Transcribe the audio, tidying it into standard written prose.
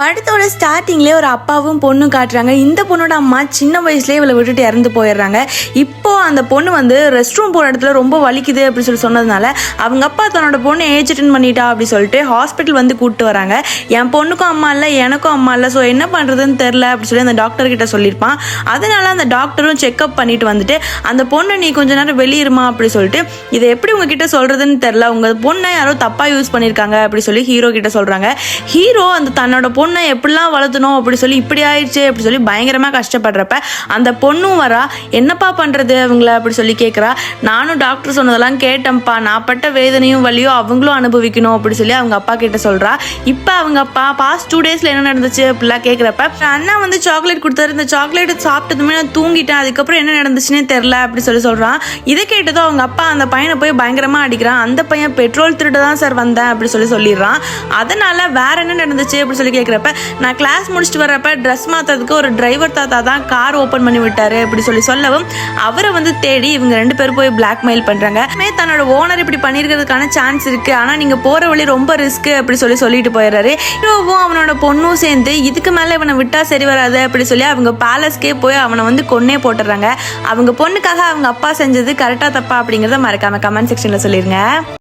படத்தோட ஸ்டார்டிங்லேயே ஒரு அப்பாவும் பொண்ணும் காட்டுறாங்க. இந்த பொண்ணோட அம்மா சின்ன வயசுலேயே இவளை விட்டுட்டு இறந்து போயிடுறாங்க. இப்போ அந்த பொண்ணு வந்து ரெஸ்ட் ரூம் போகிற இடத்துல ரொம்ப வலிக்குது அப்படின்னு சொல்லி சொன்னதுனால அவங்க அப்பா தன்னோட பொண்ணு ஏஜ் அட்டெண்ட் பண்ணிட்டா அப்படின்னு சொல்லிட்டு ஹாஸ்பிட்டல் வந்து கூப்பிட்டு வராங்க. என் பொண்ணுக்கும் அம்மா இல்லை, எனக்கும் அம்மா இல்லை, ஸோ என்ன பண்ணுறதுன்னு தெரில அப்படின்னு சொல்லி அந்த டாக்டர் கிட்ட சொல்லியிருப்பான். அதனால அந்த டாக்டரும் செக்அப் பண்ணிட்டு வந்துட்டு அந்த பொண்ணை நீ கொஞ்ச நேரம் வெளியிருமா அப்படி சொல்லிட்டு இதை எப்படி உங்ககிட்ட சொல்கிறதுன்னு தெரில, உங்கள் பொண்ணை யாரோ தப்பாக யூஸ் பண்ணியிருக்காங்க அப்படி சொல்லி ஹீரோ கிட்ட சொல்கிறாங்க. ஹீரோ அந்த தன்னோட பொண்ணை எப்படிலாம் வளர்த்தணும் அப்படி சொல்லி இப்படி ஆயிடுச்சு அப்படி சொல்லி பயங்கரமாக கஷ்டப்படுறப்ப அந்த பொண்ணும் வரா. என்னப்பா பண்ணுறது அவங்கள அப்படி சொல்லி கேட்குறா. நானும் டாக்டர் சொன்னதெல்லாம் கேட்டேன்ப்பா, நான் பட்ட வேதனையும் வலியும் அவங்களும் அனுபவிக்கணும் அப்படி சொல்லி அவங்க அப்பா கிட்ட சொல்கிறா. இப்போ அவங்க அப்பா பாஸ்ட் 2 டேஸில் என்ன நடந்துச்சு அப்படிலாம் கேட்குறப்ப அண்ணா வந்து சாக்லேட் கொடுத்தாரு, இந்த சாக்லேட் சாப்பிட்டதுமே நான் தூங்கிட்டேன், அதுக்கப்புறம் என்ன நடந்துச்சுன்னே தெரில அப்படி சொல்லி சொல்கிறான். இதை கேட்டதும் அவங்க அப்பா அந்த பையனை போய் பயங்கரமாக அடிக்கிறான். அந்த பையன் பெட்ரோல் திருட தான் சார் வந்தேன் அப்படி சொல்லிடுறான். அதனால் வேற என்ன நடந்துச்சு அப்படி சொல்லி கேட்குறப்ப நான் கிளாஸ் முடிச்சுட்டு வரப்ப ட்ரெஸ் மாற்றுறதுக்கு ஒரு டிரைவர் தாத்தா தான் கார் ஓப்பன் பண்ணி விட்டாரு அப்படி சொல்லவும் அவரை வந்து தேடி இவங்க 2 பேரும் போய் பிளாக்மெயில் பண்ணுறாங்க. தன்னோட ஓனர் இப்படி பண்ணியிருக்கிறதுக்கான சான்ஸ் இருக்குது, ஆனால் நீங்கள் போகிற வழி ரொம்ப ரிஸ்க்கு அப்படி சொல்லிட்டு போயிடுறாரு. ஹீரோவும் அவனோட பொண்ணும் சேர்ந்து இதுக்கு மேலே இவனை விட்டா சரி வராது அப்படி சொல்லி அவங்க பேலஸ்க்கே போய் அவனை வந்து கொன்னே போட்டுடுறாங்க. அவங்க பொண்ணுக்காக அவங்க அப்பா செஞ்சது கரெக்டாக தப்பா அப்படிங்கிறத மறக்காம கமெண்ட் செக்ஷனில் சொல்லிருங்க.